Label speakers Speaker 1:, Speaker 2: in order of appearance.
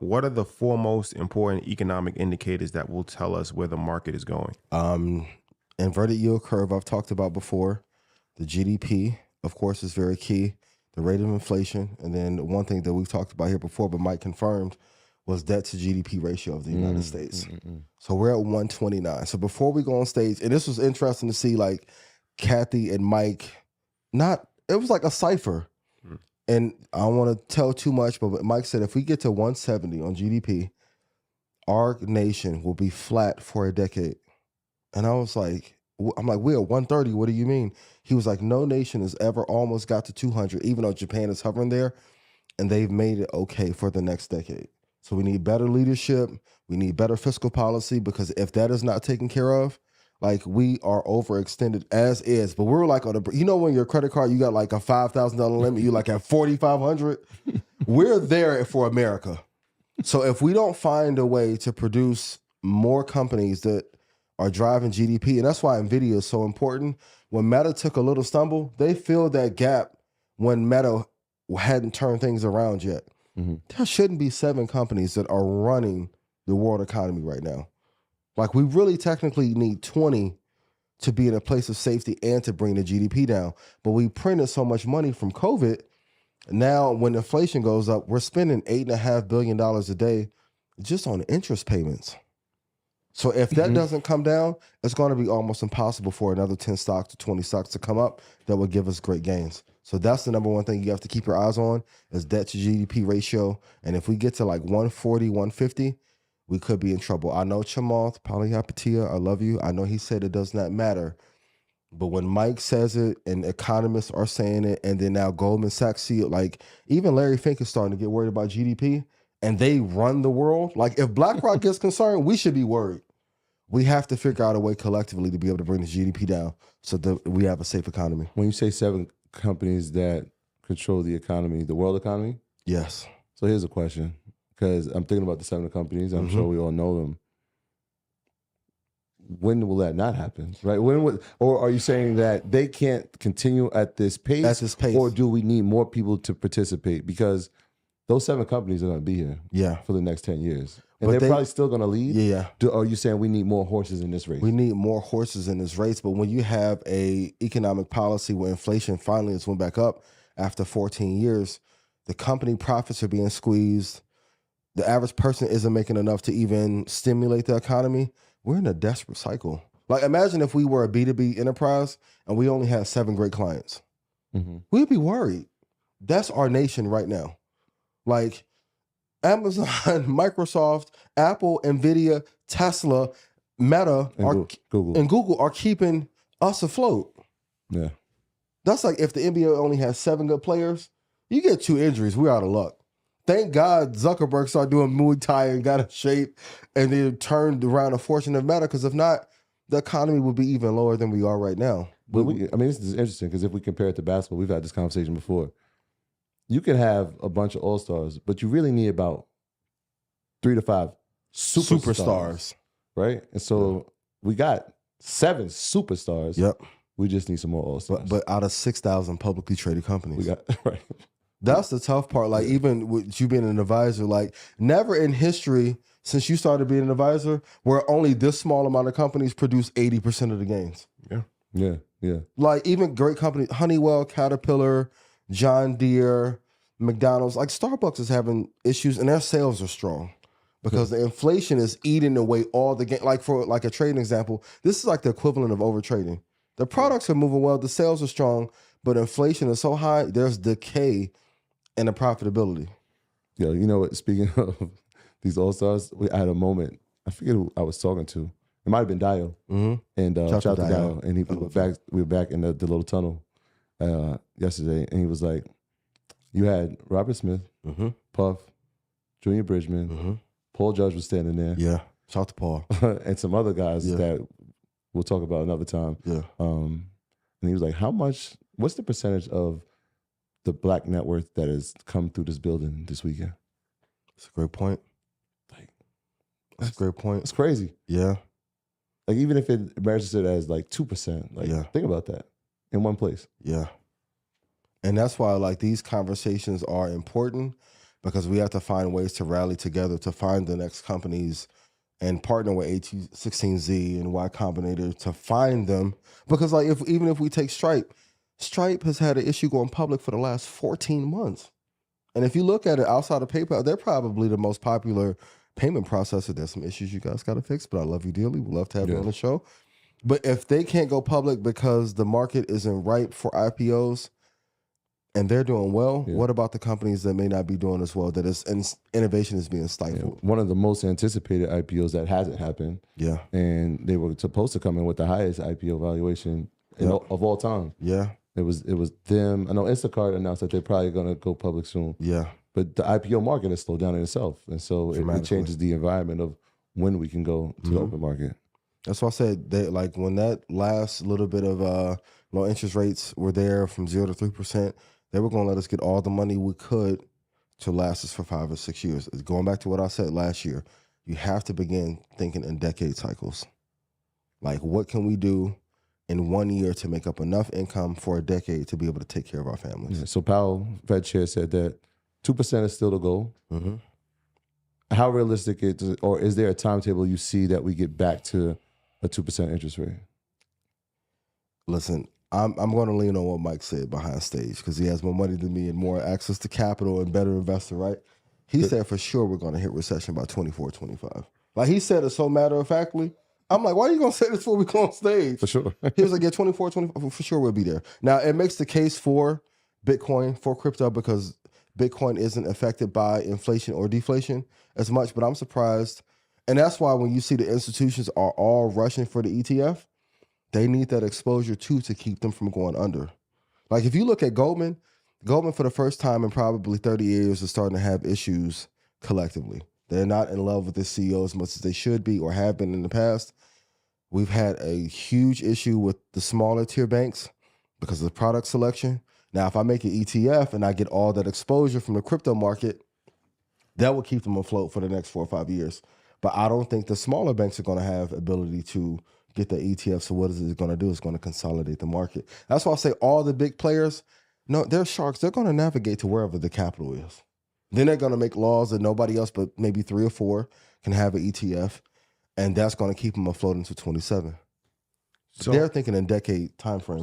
Speaker 1: what are the four most important economic indicators that will tell us where the market is going?
Speaker 2: Inverted yield curve I've talked about before. The GDP, of course, is very key. The rate of inflation. And then one thing that we've talked about here before, but Mike confirmed, was debt to GDP ratio of the United States. So we're at 129. So before we go on stage, and this was interesting to see, like, Kathy and Mike, it was like a cipher. And I don't want to tell too much, but Mike said if we get to 170 on GDP, our nation will be flat for a decade. And I was like, we're at 130. What do you mean? He was like, no nation has ever almost got to 200, even though Japan is hovering there, and they've made it okay for the next decade. So we need better leadership. We need better fiscal policy, because if that is not taken care of, like, we are overextended as is. But we're like when your credit card, you got like a $5,000 limit, you like at 4,500. We're there for America. So if we don't find a way to produce more companies that are driving GDP, and that's why NVIDIA is so important. When Meta took a little stumble, they filled that gap when Meta hadn't turned things around yet. There shouldn't be 7 companies that are running the world economy right now. Like, we really technically need 20 to be in a place of safety and to bring the GDP down. But we printed so much money from COVID. Now, when inflation goes up, we're spending $8.5 billion a day just on interest payments. So if that doesn't come down, it's going to be almost impossible for another 10 stocks to 20 stocks to come up that will give us great gains. So that's the number one thing you have to keep your eyes on, is debt to GDP ratio. And if we get to like 140, 150, we could be in trouble. I know Chamath Palihapitiya, I love you. I know he said it does not matter. But when Mike says it and economists are saying it, and then now Goldman Sachs see it, like, even Larry Fink is starting to get worried about GDP, and they run the world. Like, if BlackRock gets concerned, we should be worried. We have to figure out a way collectively to be able to bring the GDP down so that we have a safe economy.
Speaker 3: When you say 7 companies that control the economy, the world economy?
Speaker 2: Yes.
Speaker 3: So here's a question, because I'm thinking about the 7 companies. I'm sure we all know them. When will that not happen, right? Or are you saying that they can't continue at this pace?
Speaker 2: At this pace.
Speaker 3: Or do we need more people to participate? Because those 7 companies are going to be here for the next 10 years. And but they're probably still going to lead?
Speaker 2: Yeah.
Speaker 3: Are you saying we need more horses in this race?
Speaker 2: We need more horses in this race. But when you have a economic policy where inflation finally has went back up after 14 years, the company profits are being squeezed. The average person isn't making enough to even stimulate the economy. We're in a desperate cycle. Like, imagine if we were a B2B enterprise and we only had 7 great clients. We'd be worried. That's our nation right now. Like, Amazon, Microsoft, Apple, NVIDIA, Tesla, Meta, and Google are keeping us afloat.
Speaker 3: Yeah.
Speaker 2: That's like if the NBA only has 7 good players, you get 2 injuries, we're out of luck. Thank God Zuckerberg started doing Muay Thai and got in shape and then turned around a fortune of Meta, because if not, the economy would be even lower than we are right now.
Speaker 3: But this is interesting, because if we compare it to basketball, we've had this conversation before. You can have a bunch of all-stars, but you really need about 3 to 5 superstars. Right? And so we got 7 superstars.
Speaker 2: Yep.
Speaker 3: We just need some more all-stars.
Speaker 2: But out of 6,000 publicly traded companies.
Speaker 3: We got, right.
Speaker 2: That's the tough part. Like, even with you being an advisor, like, never in history since you started being an advisor where only this small amount of companies produce 80% of the gains.
Speaker 3: Yeah.
Speaker 2: Like, even great companies, Honeywell, Caterpillar, John Deere, McDonald's, like Starbucks is having issues and their sales are strong because the inflation is eating away all the gain. Like, for like a trading example, this is like the equivalent of overtrading. The products are moving well, the sales are strong, but inflation is so high, there's decay in the profitability.
Speaker 3: Yeah, you know what? Speaking of these all-stars, I had a moment. I forget who I was talking to. It might have been Dio. And shout out to Dio. And we were back in the little tunnel yesterday, and he was like, you had Robert Smith, Puff, Junior Bridgman, Paul Judge was standing there.
Speaker 2: Yeah, shout out to Paul.
Speaker 3: And some other guys that we'll talk about another time.
Speaker 2: Yeah.
Speaker 3: And he was like, what's the percentage of the black net worth that has come through this building this weekend?
Speaker 2: That's a great point. That's a great point.
Speaker 3: It's crazy.
Speaker 2: Yeah.
Speaker 3: Like, even if it registers as like 2%, like, think about that in one place.
Speaker 2: Yeah. And that's why, like, these conversations are important, because we have to find ways to rally together to find the next companies and partner with AT16Z and Y Combinator to find them. Because like even if we take Stripe has had an issue going public for the last 14 months. And if you look at it outside of PayPal, they're probably the most popular payment processor. There's some issues you guys got to fix, but I love you dearly. We'd love to have you on the show. But if they can't go public because the market isn't ripe for IPOs and they're doing well, what about the companies that may not be doing as well, that is innovation is being stifled?
Speaker 3: One of the most anticipated IPOs that hasn't happened.
Speaker 2: Yeah.
Speaker 3: And they were supposed to come in with the highest IPO valuation of all time.
Speaker 2: Yeah.
Speaker 3: It was them. I know Instacart announced that they're probably going to go public soon.
Speaker 2: Yeah.
Speaker 3: But the IPO market has slowed down in itself. And so it changes the environment of when we can go to the open market.
Speaker 2: That's why I said that, like, when that last little bit of low interest rates were there from 0 to 3%, they were going to let us get all the money we could to last us for 5 or 6 years. Going back to what I said last year, you have to begin thinking in decade cycles. Like, what can we do in 1 year to make up enough income for a decade to be able to take care of our families?
Speaker 3: Yeah, so Powell, Fed chair, said that 2% is still the goal.
Speaker 2: Mm-hmm.
Speaker 3: How realistic or is there a timetable you see that we get back to a 2% interest rate?
Speaker 2: Listen, I'm going to lean on what Mike said behind stage because he has more money than me and more access to capital and better investor, right? He said for sure we're going to hit recession by 24, 25. Like, he said it so matter-of-factly. I'm like, why are you going to say this before we go on stage?
Speaker 3: For sure.
Speaker 2: He was like, yeah, 24, 25, for sure we'll be there. Now, it makes the case for Bitcoin, for crypto, because Bitcoin isn't affected by inflation or deflation as much, but I'm surprised. And that's why when you see the institutions are all rushing for the ETF, they need that exposure too to keep them from going under. Like, if you look at Goldman for the first time in probably 30 years is starting to have issues collectively. They're not in love with the CEO as much as they should be or have been in the past. We've had a huge issue with the smaller tier banks because of the product selection. Now, if I make an ETF and I get all that exposure from the crypto market, that will keep them afloat for the next 4 or 5 years. But I don't think the smaller banks are going to have ability to get the ETF. So what is it going to do? It's going to consolidate the market. That's why I say all the big players, no, they're sharks. They're going to navigate to wherever the capital is. Then they're going to make laws that nobody else but maybe 3 or 4 can have an ETF. And that's going to keep them afloat until 27. So they're thinking in decade time frame.